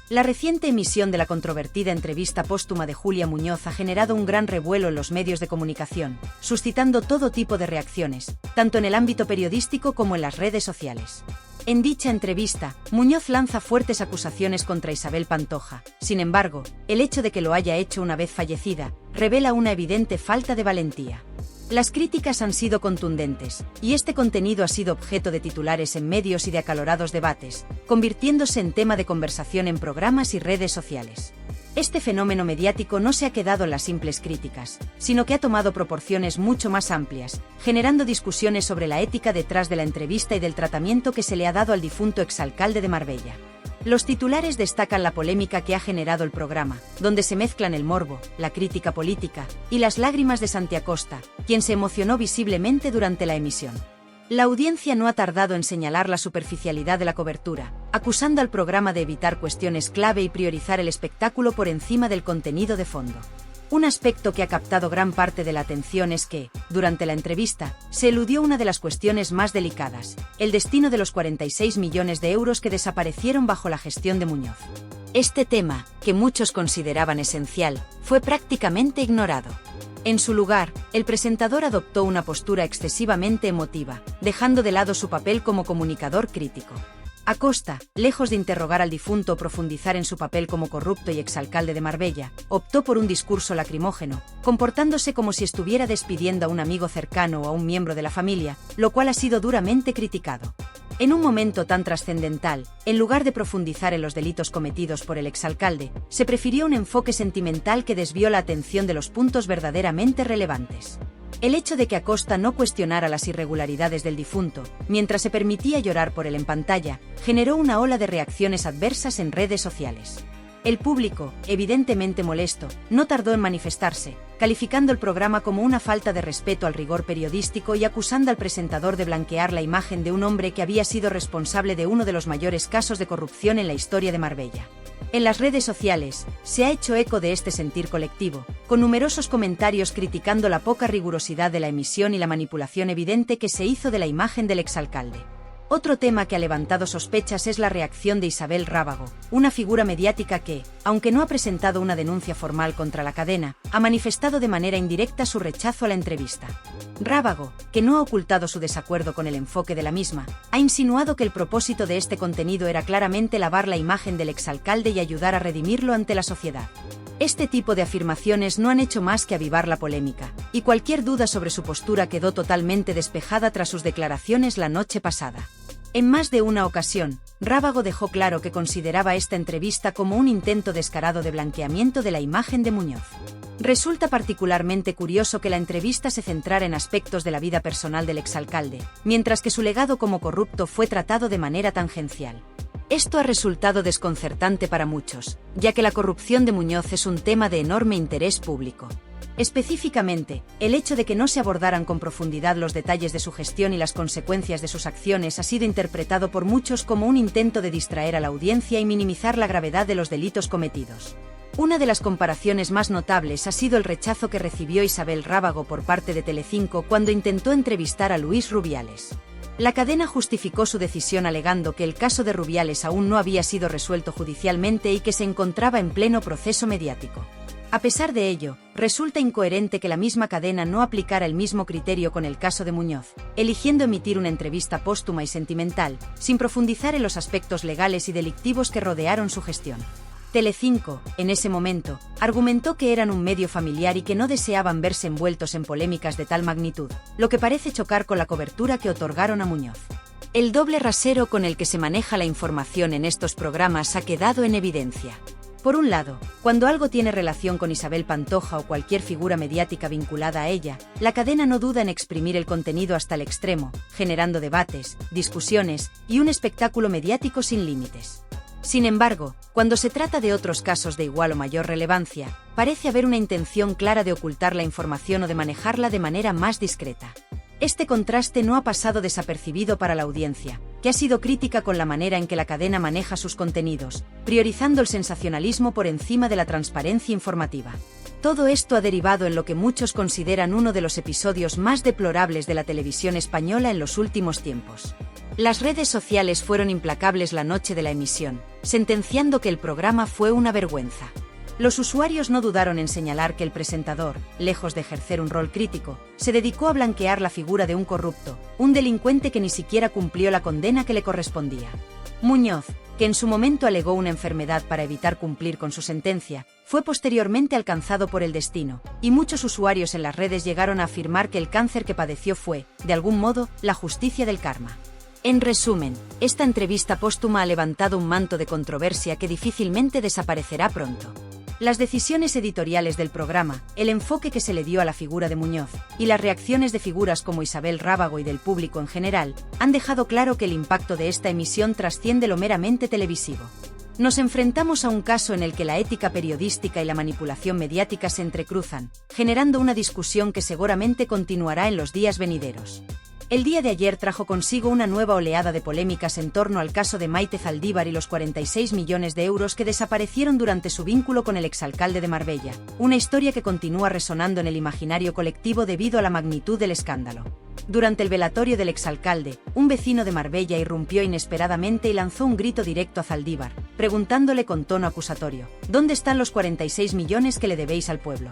La reciente emisión de la controvertida entrevista póstuma de Julia Muñoz ha generado un gran revuelo en los medios de comunicación, suscitando todo tipo de reacciones, tanto en el ámbito periodístico como en las redes sociales. En dicha entrevista, Muñoz lanza fuertes acusaciones contra Isabel Pantoja. Sin embargo, el hecho de que lo haya hecho una vez fallecida, revela una evidente falta de valentía. Las críticas han sido contundentes, y este contenido ha sido objeto de titulares en medios y de acalorados debates, convirtiéndose en tema de conversación en programas y redes sociales. Este fenómeno mediático no se ha quedado en las simples críticas, sino que ha tomado proporciones mucho más amplias, generando discusiones sobre la ética detrás de la entrevista y del tratamiento que se le ha dado al difunto exalcalde de Marbella. Los titulares destacan la polémica que ha generado el programa, donde se mezclan el morbo, la crítica política y las lágrimas de Santi Acosta, quien se emocionó visiblemente durante la emisión. La audiencia no ha tardado en señalar la superficialidad de la cobertura, acusando al programa de evitar cuestiones clave y priorizar el espectáculo por encima del contenido de fondo. Un aspecto que ha captado gran parte de la atención es que, durante la entrevista, se eludió una de las cuestiones más delicadas, el destino de los 46 millones de euros que desaparecieron bajo la gestión de Muñoz. Este tema, que muchos consideraban esencial, fue prácticamente ignorado. En su lugar, el presentador adoptó una postura excesivamente emotiva, dejando de lado su papel como comunicador crítico. Acosta, lejos de interrogar al difunto o profundizar en su papel como corrupto y exalcalde de Marbella, optó por un discurso lacrimógeno, comportándose como si estuviera despidiendo a un amigo cercano o a un miembro de la familia, lo cual ha sido duramente criticado. En un momento tan trascendental, en lugar de profundizar en los delitos cometidos por el exalcalde, se prefirió un enfoque sentimental que desvió la atención de los puntos verdaderamente relevantes. El hecho de que Acosta no cuestionara las irregularidades del difunto, mientras se permitía llorar por él en pantalla, generó una ola de reacciones adversas en redes sociales. El público, evidentemente molesto, no tardó en manifestarse, calificando el programa como una falta de respeto al rigor periodístico y acusando al presentador de blanquear la imagen de un hombre que había sido responsable de uno de los mayores casos de corrupción en la historia de Marbella. En las redes sociales, se ha hecho eco de este sentir colectivo, con numerosos comentarios criticando la poca rigurosidad de la emisión y la manipulación evidente que se hizo de la imagen del exalcalde. Otro tema que ha levantado sospechas es la reacción de Isabel Rábago, una figura mediática que, aunque no ha presentado una denuncia formal contra la cadena, ha manifestado de manera indirecta su rechazo a la entrevista. Rábago, que no ha ocultado su desacuerdo con el enfoque de la misma, ha insinuado que el propósito de este contenido era claramente lavar la imagen del exalcalde y ayudar a redimirlo ante la sociedad. Este tipo de afirmaciones no han hecho más que avivar la polémica, y cualquier duda sobre su postura quedó totalmente despejada tras sus declaraciones la noche pasada. En más de una ocasión, Rábago dejó claro que consideraba esta entrevista como un intento descarado de blanqueamiento de la imagen de Muñoz. Resulta particularmente curioso que la entrevista se centrara en aspectos de la vida personal del exalcalde, mientras que su legado como corrupto fue tratado de manera tangencial. Esto ha resultado desconcertante para muchos, ya que la corrupción de Muñoz es un tema de enorme interés público. Específicamente, el hecho de que no se abordaran con profundidad los detalles de su gestión y las consecuencias de sus acciones ha sido interpretado por muchos como un intento de distraer a la audiencia y minimizar la gravedad de los delitos cometidos. Una de las comparaciones más notables ha sido el rechazo que recibió Isabel Rábago por parte de Telecinco cuando intentó entrevistar a Luis Rubiales. La cadena justificó su decisión alegando que el caso de Rubiales aún no había sido resuelto judicialmente y que se encontraba en pleno proceso mediático. A pesar de ello, resulta incoherente que la misma cadena no aplicara el mismo criterio con el caso de Muñoz, eligiendo emitir una entrevista póstuma y sentimental, sin profundizar en los aspectos legales y delictivos que rodearon su gestión. Telecinco, en ese momento, argumentó que eran un medio familiar y que no deseaban verse envueltos en polémicas de tal magnitud, lo que parece chocar con la cobertura que otorgaron a Muñoz. El doble rasero con el que se maneja la información en estos programas ha quedado en evidencia. Por un lado, cuando algo tiene relación con Isabel Pantoja o cualquier figura mediática vinculada a ella, la cadena no duda en exprimir el contenido hasta el extremo, generando debates, discusiones y un espectáculo mediático sin límites. Sin embargo, cuando se trata de otros casos de igual o mayor relevancia, parece haber una intención clara de ocultar la información o de manejarla de manera más discreta. Este contraste no ha pasado desapercibido para la audiencia, que ha sido crítica con la manera en que la cadena maneja sus contenidos, priorizando el sensacionalismo por encima de la transparencia informativa. Todo esto ha derivado en lo que muchos consideran uno de los episodios más deplorables de la televisión española en los últimos tiempos. Las redes sociales fueron implacables la noche de la emisión, sentenciando que el programa fue una vergüenza. Los usuarios no dudaron en señalar que el presentador, lejos de ejercer un rol crítico, se dedicó a blanquear la figura de un corrupto, un delincuente que ni siquiera cumplió la condena que le correspondía. Muñoz, que en su momento alegó una enfermedad para evitar cumplir con su sentencia, fue posteriormente alcanzado por el destino, y muchos usuarios en las redes llegaron a afirmar que el cáncer que padeció fue, de algún modo, la justicia del karma. En resumen, esta entrevista póstuma ha levantado un manto de controversia que difícilmente desaparecerá pronto. Las decisiones editoriales del programa, el enfoque que se le dio a la figura de Muñoz, y las reacciones de figuras como Isabel Rábago y del público en general, han dejado claro que el impacto de esta emisión trasciende lo meramente televisivo. Nos enfrentamos a un caso en el que la ética periodística y la manipulación mediática se entrecruzan, generando una discusión que seguramente continuará en los días venideros. El día de ayer trajo consigo una nueva oleada de polémicas en torno al caso de Maite Zaldívar y los 46 millones de euros que desaparecieron durante su vínculo con el exalcalde de Marbella, una historia que continúa resonando en el imaginario colectivo debido a la magnitud del escándalo. Durante el velatorio del exalcalde, un vecino de Marbella irrumpió inesperadamente y lanzó un grito directo a Zaldívar, preguntándole con tono acusatorio: ¿dónde están los 46 millones que le debéis al pueblo?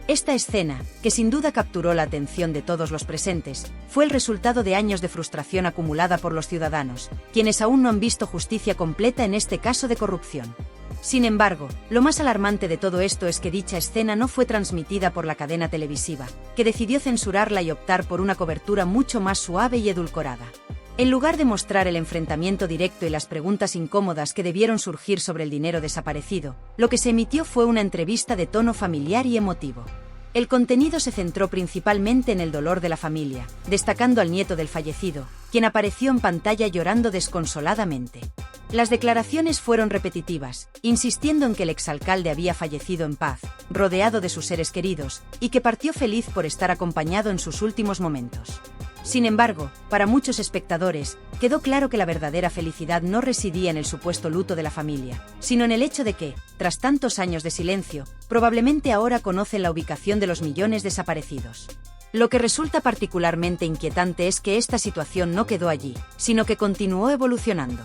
Esta escena, que sin duda capturó la atención de todos los presentes, fue el resultado de años de frustración acumulada por los ciudadanos, quienes aún no han visto justicia completa en este caso de corrupción. Sin embargo, lo más alarmante de todo esto es que dicha escena no fue transmitida por la cadena televisiva, que decidió censurarla y optar por una cobertura mucho más suave y edulcorada. En lugar de mostrar el enfrentamiento directo y las preguntas incómodas que debieron surgir sobre el dinero desaparecido, lo que se emitió fue una entrevista de tono familiar y emotivo. El contenido se centró principalmente en el dolor de la familia, destacando al nieto del fallecido, quien apareció en pantalla llorando desconsoladamente. Las declaraciones fueron repetitivas, insistiendo en que el exalcalde había fallecido en paz, rodeado de sus seres queridos, y que partió feliz por estar acompañado en sus últimos momentos. Sin embargo, para muchos espectadores, quedó claro que la verdadera felicidad no residía en el supuesto luto de la familia, sino en el hecho de que, tras tantos años de silencio, probablemente ahora conocen la ubicación de los millones desaparecidos. Lo que resulta particularmente inquietante es que esta situación no quedó allí, sino que continuó evolucionando.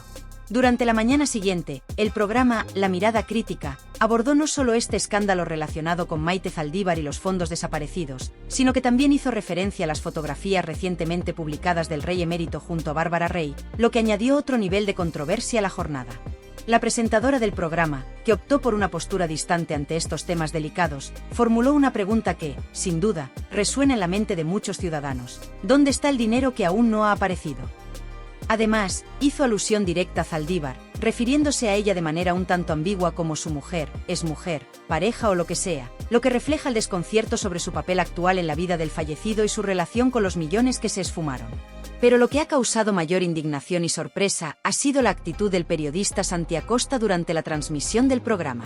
Durante la mañana siguiente, el programa La Mirada Crítica abordó no solo este escándalo relacionado con Maite Zaldívar y los fondos desaparecidos, sino que también hizo referencia a las fotografías recientemente publicadas del rey emérito junto a Bárbara Rey, lo que añadió otro nivel de controversia a la jornada. La presentadora del programa, que optó por una postura distante ante estos temas delicados, formuló una pregunta que, sin duda, resuena en la mente de muchos ciudadanos: ¿dónde está el dinero que aún no ha aparecido? Además, hizo alusión directa a Zaldívar, refiriéndose a ella de manera un tanto ambigua como su mujer, exmujer, pareja o lo que sea, lo que refleja el desconcierto sobre su papel actual en la vida del fallecido y su relación con los millones que se esfumaron. Pero lo que ha causado mayor indignación y sorpresa ha sido la actitud del periodista Santi Acosta durante la transmisión del programa.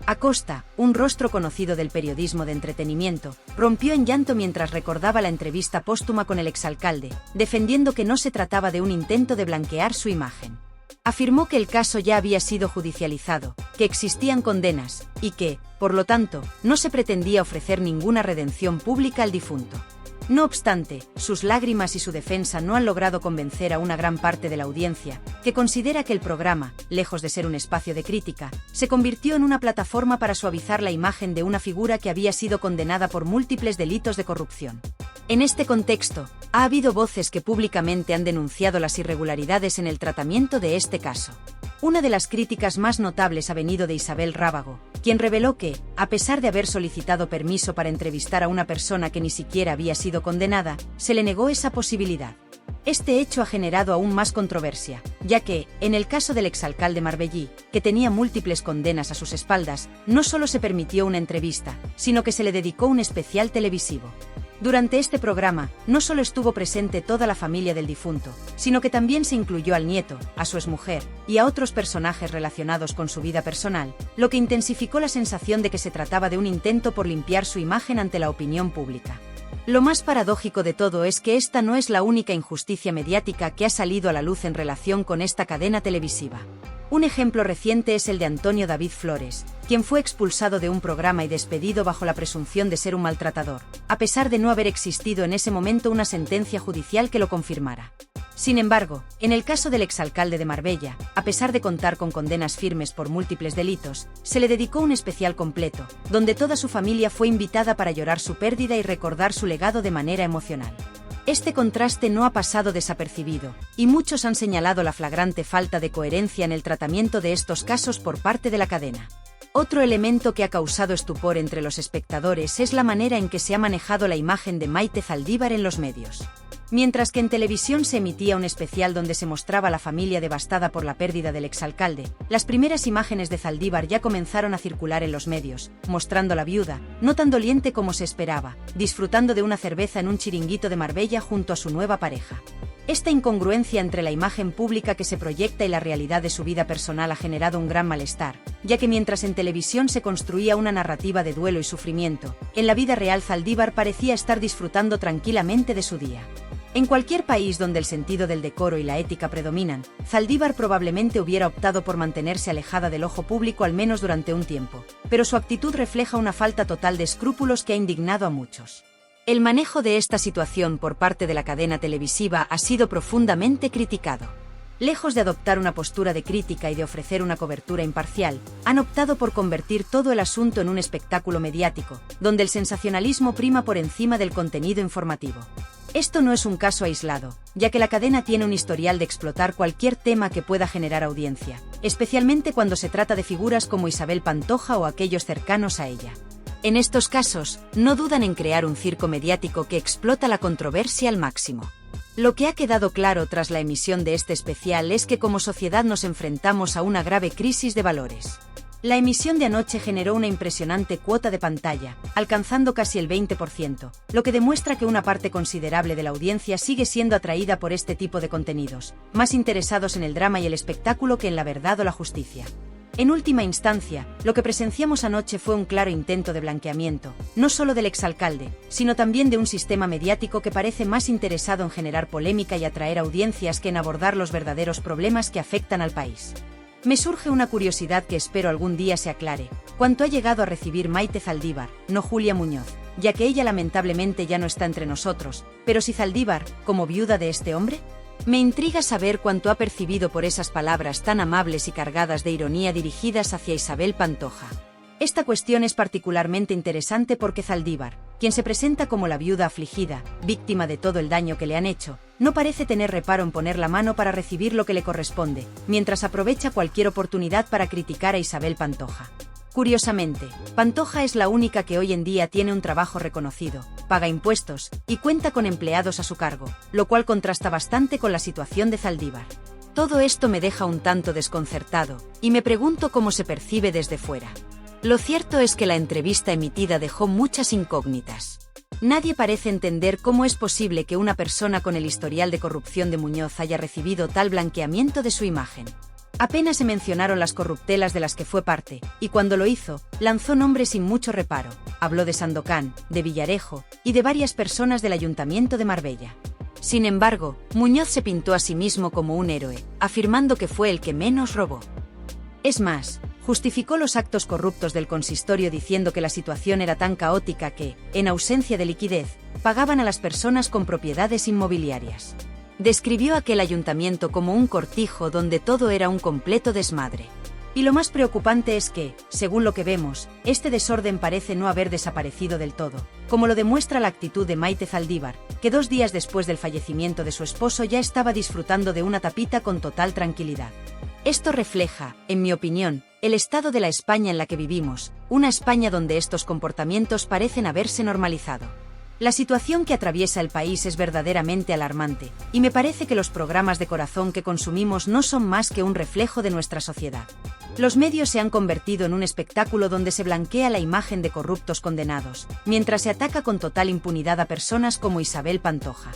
Acosta, un rostro conocido del periodismo de entretenimiento, rompió en llanto mientras recordaba la entrevista póstuma con el exalcalde, defendiendo que no se trataba de un intento de blanquear su imagen. Afirmó que el caso ya había sido judicializado, que existían condenas, y que, por lo tanto, no se pretendía ofrecer ninguna redención pública al difunto. No obstante, sus lágrimas y su defensa no han logrado convencer a una gran parte de la audiencia, que considera que el programa, lejos de ser un espacio de crítica, se convirtió en una plataforma para suavizar la imagen de una figura que había sido condenada por múltiples delitos de corrupción. En este contexto, ha habido voces que públicamente han denunciado las irregularidades en el tratamiento de este caso. Una de las críticas más notables ha venido de Isabel Rábago, quien reveló que, a pesar de haber solicitado permiso para entrevistar a una persona que ni siquiera había sido condenada, se le negó esa posibilidad. Este hecho ha generado aún más controversia, ya que, en el caso del exalcalde marbellí, que tenía múltiples condenas a sus espaldas, no solo se permitió una entrevista, sino que se le dedicó un especial televisivo. Durante este programa, no solo estuvo presente toda la familia del difunto, sino que también se incluyó al nieto, a su exmujer, y a otros personajes relacionados con su vida personal, lo que intensificó la sensación de que se trataba de un intento por limpiar su imagen ante la opinión pública. Lo más paradójico de todo es que esta no es la única injusticia mediática que ha salido a la luz en relación con esta cadena televisiva. Un ejemplo reciente es el de Antonio David Flores, quien fue expulsado de un programa y despedido bajo la presunción de ser un maltratador, a pesar de no haber existido en ese momento una sentencia judicial que lo confirmara. Sin embargo, en el caso del exalcalde de Marbella, a pesar de contar con condenas firmes por múltiples delitos, se le dedicó un especial completo, donde toda su familia fue invitada para llorar su pérdida y recordar su legado de manera emocional. Este contraste no ha pasado desapercibido, y muchos han señalado la flagrante falta de coherencia en el tratamiento de estos casos por parte de la cadena. Otro elemento que ha causado estupor entre los espectadores es la manera en que se ha manejado la imagen de Maite Zaldívar en los medios. Mientras que en televisión se emitía un especial donde se mostraba a la familia devastada por la pérdida del exalcalde, las primeras imágenes de Zaldívar ya comenzaron a circular en los medios, mostrando a la viuda, no tan doliente como se esperaba, disfrutando de una cerveza en un chiringuito de Marbella junto a su nueva pareja. Esta incongruencia entre la imagen pública que se proyecta y la realidad de su vida personal ha generado un gran malestar, ya que mientras en televisión se construía una narrativa de duelo y sufrimiento, en la vida real Zaldívar parecía estar disfrutando tranquilamente de su día. En cualquier país donde el sentido del decoro y la ética predominan, Zaldívar probablemente hubiera optado por mantenerse alejada del ojo público al menos durante un tiempo, pero su actitud refleja una falta total de escrúpulos que ha indignado a muchos. El manejo de esta situación por parte de la cadena televisiva ha sido profundamente criticado. Lejos de adoptar una postura de crítica y de ofrecer una cobertura imparcial, han optado por convertir todo el asunto en un espectáculo mediático, donde el sensacionalismo prima por encima del contenido informativo. Esto no es un caso aislado, ya que la cadena tiene un historial de explotar cualquier tema que pueda generar audiencia, especialmente cuando se trata de figuras como Isabel Pantoja o aquellos cercanos a ella. En estos casos, no dudan en crear un circo mediático que explota la controversia al máximo. Lo que ha quedado claro tras la emisión de este especial es que como sociedad nos enfrentamos a una grave crisis de valores. La emisión de anoche generó una impresionante cuota de pantalla, alcanzando casi el 20%, lo que demuestra que una parte considerable de la audiencia sigue siendo atraída por este tipo de contenidos, más interesados en el drama y el espectáculo que en la verdad o la justicia. En última instancia, lo que presenciamos anoche fue un claro intento de blanqueamiento, no solo del exalcalde, sino también de un sistema mediático que parece más interesado en generar polémica y atraer audiencias que en abordar los verdaderos problemas que afectan al país. Me surge una curiosidad que espero algún día se aclare: ¿cuánto ha llegado a recibir Maite Zaldívar, no Julia Muñoz, ya que ella lamentablemente ya no está entre nosotros, pero sí Zaldívar, como viuda de este hombre? Me intriga saber cuánto ha percibido por esas palabras tan amables y cargadas de ironía dirigidas hacia Isabel Pantoja. Esta cuestión es particularmente interesante porque Zaldívar, quien se presenta como la viuda afligida, víctima de todo el daño que le han hecho, no parece tener reparo en poner la mano para recibir lo que le corresponde, mientras aprovecha cualquier oportunidad para criticar a Isabel Pantoja. Curiosamente, Pantoja es la única que hoy en día tiene un trabajo reconocido, paga impuestos y cuenta con empleados a su cargo, lo cual contrasta bastante con la situación de Zaldívar. Todo esto me deja un tanto desconcertado, y me pregunto cómo se percibe desde fuera. Lo cierto es que la entrevista emitida dejó muchas incógnitas. Nadie parece entender cómo es posible que una persona con el historial de corrupción de Muñoz haya recibido tal blanqueamiento de su imagen. Apenas se mencionaron las corruptelas de las que fue parte, y cuando lo hizo, lanzó nombres sin mucho reparo. Habló de Sandokan, de Villarejo, y de varias personas del Ayuntamiento de Marbella. Sin embargo, Muñoz se pintó a sí mismo como un héroe, afirmando que fue el que menos robó. Es más, justificó los actos corruptos del consistorio diciendo que la situación era tan caótica que, en ausencia de liquidez, pagaban a las personas con propiedades inmobiliarias. Describió aquel ayuntamiento como un cortijo donde todo era un completo desmadre. Y lo más preocupante es que, según lo que vemos, este desorden parece no haber desaparecido del todo, como lo demuestra la actitud de Maite Zaldívar, que 2 días después del fallecimiento de su esposo ya estaba disfrutando de una tapita con total tranquilidad. Esto refleja, en mi opinión, el estado de la España en la que vivimos, una España donde estos comportamientos parecen haberse normalizado. La situación que atraviesa el país es verdaderamente alarmante, y me parece que los programas de corazón que consumimos no son más que un reflejo de nuestra sociedad. Los medios se han convertido en un espectáculo donde se blanquea la imagen de corruptos condenados, mientras se ataca con total impunidad a personas como Isabel Pantoja.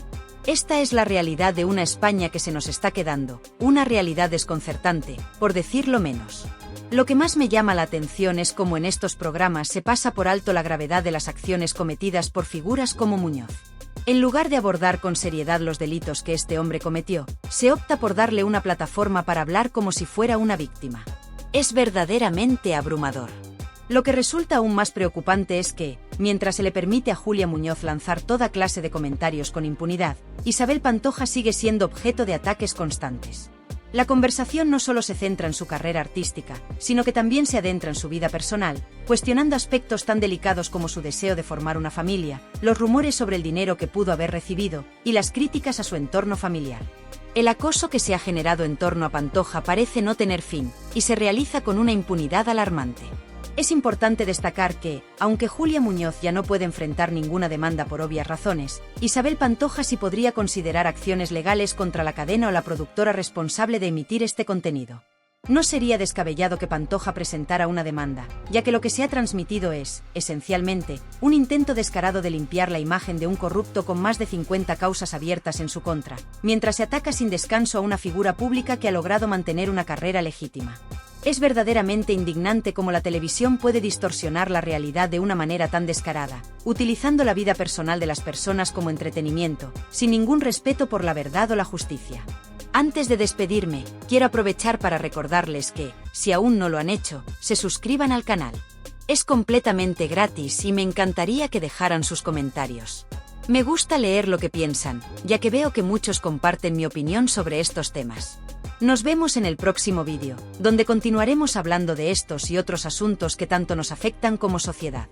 Esta es la realidad de una España que se nos está quedando, una realidad desconcertante, por decirlo menos. Lo que más me llama la atención es cómo en estos programas se pasa por alto la gravedad de las acciones cometidas por figuras como Muñoz. En lugar de abordar con seriedad los delitos que este hombre cometió, se opta por darle una plataforma para hablar como si fuera una víctima. Es verdaderamente abrumador. Lo que resulta aún más preocupante es que, mientras se le permite a Julia Muñoz lanzar toda clase de comentarios con impunidad, Isabel Pantoja sigue siendo objeto de ataques constantes. La conversación no solo se centra en su carrera artística, sino que también se adentra en su vida personal, cuestionando aspectos tan delicados como su deseo de formar una familia, los rumores sobre el dinero que pudo haber recibido y las críticas a su entorno familiar. El acoso que se ha generado en torno a Pantoja parece no tener fin, y se realiza con una impunidad alarmante. Es importante destacar que, aunque Julia Muñoz ya no puede enfrentar ninguna demanda por obvias razones, Isabel Pantoja sí podría considerar acciones legales contra la cadena o la productora responsable de emitir este contenido. No sería descabellado que Pantoja presentara una demanda, ya que lo que se ha transmitido es, esencialmente, un intento descarado de limpiar la imagen de un corrupto con más de 50 causas abiertas en su contra, mientras se ataca sin descanso a una figura pública que ha logrado mantener una carrera legítima. Es verdaderamente indignante cómo la televisión puede distorsionar la realidad de una manera tan descarada, utilizando la vida personal de las personas como entretenimiento, sin ningún respeto por la verdad o la justicia. Antes de despedirme, quiero aprovechar para recordarles que, si aún no lo han hecho, se suscriban al canal. Es completamente gratis y me encantaría que dejaran sus comentarios. Me gusta leer lo que piensan, ya que veo que muchos comparten mi opinión sobre estos temas. Nos vemos en el próximo vídeo, donde continuaremos hablando de estos y otros asuntos que tanto nos afectan como sociedad.